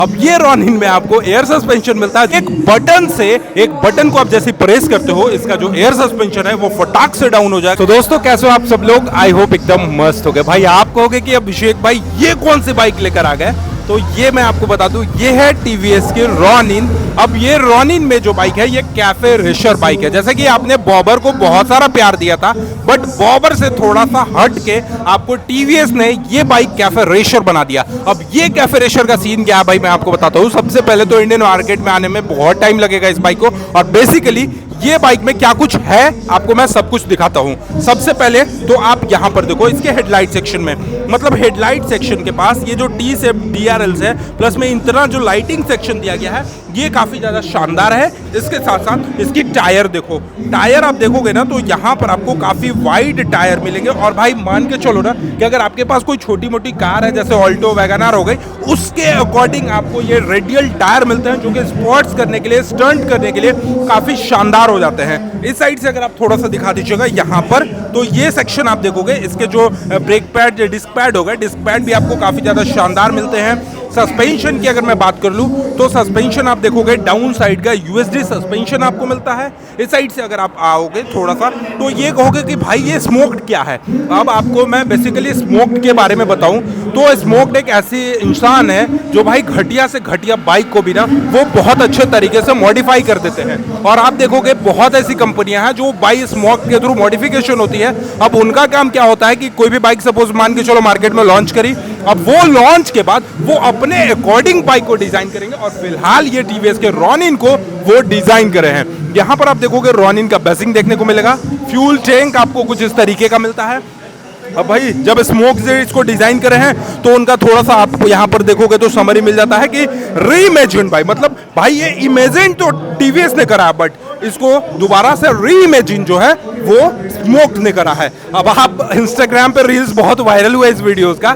अब ये रॉनिन में आपको एयर सस्पेंशन मिलता है। एक बटन से, एक बटन को आप जैसे प्रेस करते हो, इसका जो एयर सस्पेंशन है वो फटाक से डाउन हो जाए। तो दोस्तों कैसे हो आप सब लोग, आई होप एकदम मस्त हो गए। भाई आप कहोगे कि अभिषेक भाई ये कौन सी बाइक लेकर आ गए, तो ये मैं आपको बता दूं, ये है टीवीएस की रॉनिन। अब ये रॉनिन में जो बाइक है ये कैफे रेसर बाइक है। जैसे कि आपने बॉबर को बहुत सारा प्यार दिया था, बट बॉबर से थोड़ा सा हट के आपको टीवीएस ने ये बाइक कैफे रेसर बना दिया। अब ये कैफे रेसर का सीन क्या है भाई, मैं आपको बताता हूँ। सबसे पहले तो इंडियन मार्केट में आने में बहुत टाइम लगेगा इस बाइक को, और बेसिकली ये बाइक में क्या कुछ है आपको मैं सब कुछ दिखाता हूं। सबसे पहले तो आप यहां पर देखो इसके हेडलाइट सेक्शन में, मतलब हेडलाइट सेक्शन के पास ये जो टी से DRLs है, प्लस में इतना जो लाइटिंग सेक्शन दिया गया है ये काफी ज्यादा शानदार है। इसके साथ साथ इसकी टायर देखो, टायर आप देखोगे ना तो यहां पर आपको काफी वाइड टायर मिलेंगे। और भाई मान के चलो ना कि अगर आपके पास कोई छोटी मोटी कार है जैसे ऑल्टो वैगनआर हो गई, उसके अकॉर्डिंग आपको ये रेडियल टायर मिलते हैं जो कि स्पोर्ट्स करने के लिए, स्टंट करने के लिए काफी शानदार हो जाते हैं। इस साइड से अगर आप थोड़ा सा दिखा दीजिएगा यहाँ पर, तो ये सेक्शन आप देखोगे इसके जो ब्रेक पैड, डिस्क पैड हो गए, डिस्क पैड भी आपको काफी ज्यादा शानदार मिलते हैं। सस्पेंशन की अगर मैं बात कर लूं तो सस्पेंशन आप देखोगे डाउन साइड का USD सस्पेंशन आपको मिलता है। इस साइड से अगर आप आओगे थोड़ा सा तो ये कहोगे कि भाई ये स्मोक्ड क्या है। अब आपको मैं बेसिकली स्मोक्ड के बारे में बताऊं तो स्मोक्ड एक ऐसी इंसान है जो भाई घटिया से घटिया बाइक को भी ना वो बहुत अच्छे तरीके से मॉडिफाई कर देते हैं। और आप देखोगे बहुत ऐसी कंपनियां हैं जो बाई स्मोक के थ्रू मॉडिफिकेशन होती है। अब उनका काम क्या होता है कि कोई भी बाइक सपोज मान के चलो मार्केट में लॉन्च करी, अब वो लॉन्च के बाद वो अपने अकॉर्डिंग बाइक को डिजाइन करेंगे, और फिलहाल ये टीवीएस के रॉनिन को वो डिजाइन करे हैं। यहां पर आप देखोगे रॉनिन का बेसिंग देखने को मिलेगा, फ्यूल टैंक आपको कुछ इस तरीके का मिलता है। अब भाई जब स्मोक से इसको डिजाइन करे हैं तो उनका थोड़ा सा आपको यहाँ पर देखोगे तो समरी मिल जाता है कि रीइमेजिन भाई, मतलब भाई ये इमेजिन तो टीवीएस ने करा, बट इसको दोबारा से रीइमेजिन जो है वो स्मोक ने करा है। अब आप इंस्टाग्राम पे रील्स बहुत वायरल हुआ इस वीडियोस का,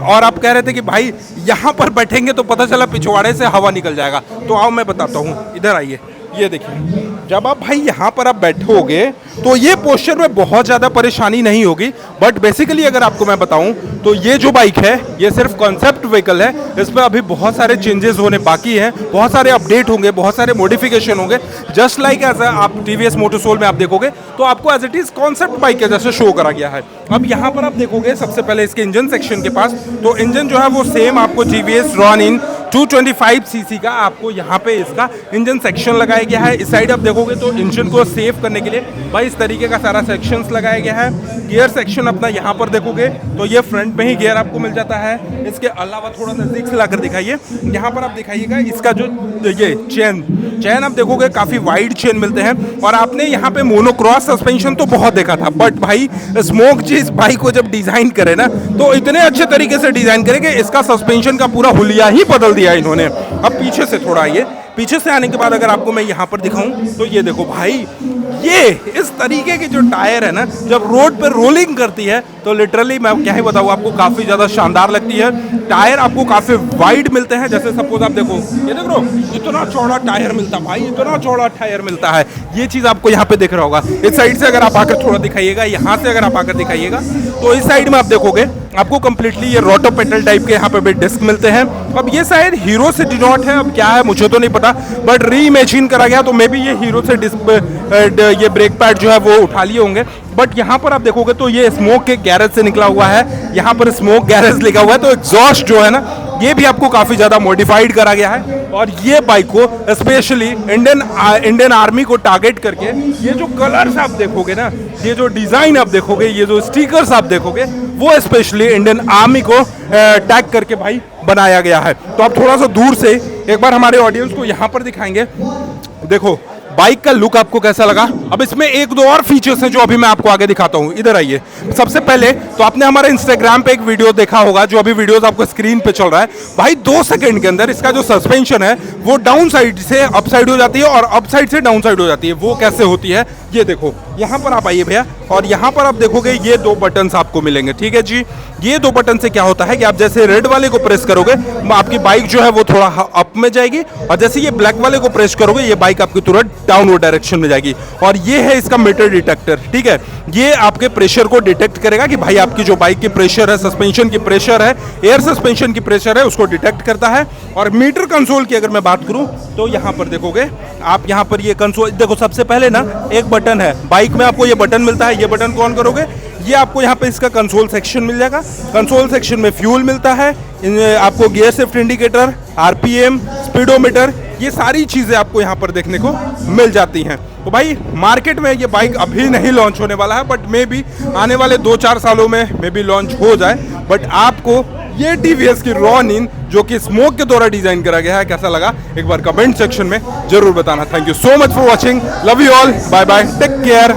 और आप कह रहे थे कि भाई यहाँ पर बैठेंगे तो पता चला पिछवाड़े से हवा निकल जाएगा। तो आओ मैं बताता हूँ, इधर आइए। ये देखिए जब आप भाई यहाँ पर आप बैठोगे तो ये पोस्चर में बहुत ज़्यादा परेशानी नहीं होगी, बट बेसिकली अगर आपको मैं बताऊं तो ये जो बाइक है ये सिर्फ कॉन्सेप्ट व्हीकल है। इस पर अभी बहुत सारे चेंजेस होने बाकी हैं, बहुत सारे अपडेट होंगे, बहुत सारे मॉडिफिकेशन होंगे। जस्ट लाइक एज आप टीवीएस मोटरसोल में आप देखोगे तो आपको as it is concept bike के जैसे शो करा गया है। अब यहाँ पर आप देखोगे सबसे पहले इसके इंजन सेक्शन के पास, तो इंजन जो है वो सेम आपको टीवीएस रॉनिन 225cc का आपको यहाँ पे इसका इंजन सेक्शन लगाया गया है। इस साइड आप देखोगे तो इंजन को सेव करने के लिए भाई इस तरीके का सारा सेक्शंस लगाया गया है। गियर सेक्शन अपना यहाँ पर देखोगे तो ये फ्रंट में ही गियर आपको मिल जाता है। इसके अलावा थोड़ा नजदीक से लाकर दिखाइए, यहाँ पर आप दिखाइएगा इसका जो ये चेन आप देखोगे काफी वाइड चेन मिलते हैं। और आपने यहाँ पे मोनोक्रॉस सस्पेंशन तो बहुत देखा था, बट भाई स्मोक जी इस बाइक को जब डिजाइन करे ना तो इतने अच्छे तरीके से डिजाइन करे कि इसका सस्पेंशन का पूरा हुलिया ही बदल दिया इन्होंने। अब पीछे से थोड़ा आइए, पीछे से आने के बाद अगर आपको मैं यहाँ पर दिखाऊं तो ये देखो भाई, ये इस तरीके की जो टायर है ना जब रोड पे रोलिंग करती है तो लिटरली मैं क्या ही बताऊँ आपको, काफी ज्यादा शानदार लगती है। टायर आपको काफी वाइड मिलते हैं, जैसे सपोज आप देखो ये देख रहे हो इतना चौड़ा टायर मिलता है भाई, इतना चौड़ा टायर मिलता है। ये चीज आपको यहाँ पे दिख रहा होगा। इस साइड से अगर आप आकर थोड़ा दिखाइएगा, यहाँ से अगर आप आकर दिखाइएगा तो इस साइड में आप देखोगे आपको कंप्लीटली ये रोटो पेडल टाइप के यहाँ पे भी डिस्क मिलते हैं। अब ये शायद हीरो से डिनोट है, अब क्या है मुझे तो नहीं पता, बट रीइमेजिन करा गया तो मे बी ये हीरो से डिस्क ये ब्रेक पैड जो है वो उठा लिए होंगे। बट यहाँ पर आप देखोगे तो ये स्मोक के गैरेज से निकला हुआ है, यहाँ पर स्मोक गैरेज लिखा हुआ है, तो एग्जॉस्ट जो है ना ये भी आपको काफी ज्यादा मॉडिफाइड करा गया है। और ये बाइक को स्पेशली इंडियन आर्मी को टारगेट करके ये जो कलर्स आप देखोगे ना, ये जो डिजाइन आप देखोगे, ये जो स्टिकर्स आप देखोगे, वो स्पेशली इंडियन आर्मी को टैग करके भाई बनाया गया है। तो आप थोड़ा सा दूर से एक बार हमारे ऑडियंस को यहाँ पर दिखाएंगे। देखो बाइक का लुक आपको कैसा लगा। अब इसमें एक दो और फीचर्स हैं जो अभी मैं आपको आगे दिखाता हूं, इधर आइए। सबसे पहले तो आपने हमारे इंस्टाग्राम पे एक वीडियो देखा होगा, जो अभी वीडियोस आपको स्क्रीन पे चल रहा है भाई, 2 सेकंड के अंदर इसका जो सस्पेंशन है वो डाउन साइड से अप साइड हो जाती है और अप साइड से डाउन साइड हो जाती है। वो कैसे होती है ये देखो, यहाँ पर आप आइए भैया, और यहाँ पर आप देखोगे ये दो बटन्स आपको मिलेंगे, ठीक है जी। ये दो बटन से क्या होता है कि आप जैसे रेड वाले को प्रेस करोगे आपकी बाइक जो है वो थोड़ा अप में जाएगी, और जैसे ये ब्लैक वाले को प्रेस करोगे ये बाइक आपकी तुरंत डाउनवर्ड डायरेक्शन में जाएगी। और ये है इसका मीटर डिटेक्टर, ठीक है। ये आपके प्रेशर को डिटेक्ट करेगा कि भाई आपकी जो बाइक की प्रेशर है, सस्पेंशन की प्रेशर है, एयर सस्पेंशन की प्रेशर है, उसको डिटेक्ट करता है। और मीटर कंसोल की अगर मैं बात करूं तो यहाँ पर देखोगे आप, यहाँ पर ये कंसोल देखो, सबसे पहले ना एक बटन है बाइक में, आपको ये बटन मिलता है। ये बटन को ऑन करोगे ये आपको यहाँ पे इसका कंसोल सेक्शन मिल जाएगा। कंसोल सेक्शन में फ्यूल मिलता है, आपको gear shift indicator, RPM, speedometer, ये सारी चीज़ें आपको यहाँ पर देखने को मिल जाती हैं। तो भाई मार्केट में ये बाइक अभी नहीं लॉन्च होने वाला है, बट मे बी आने वाले 2-4 सालों में मे बी लॉन्च हो जाए। बट आपको ये टीवीएस की रॉनिन जो कि स्मोक के द्वारा डिजाइन करा गया है कैसा लगा एक बार कमेंट सेक्शन में जरूर बताना। Thank you so much for watching, love you all, bye bye, take care.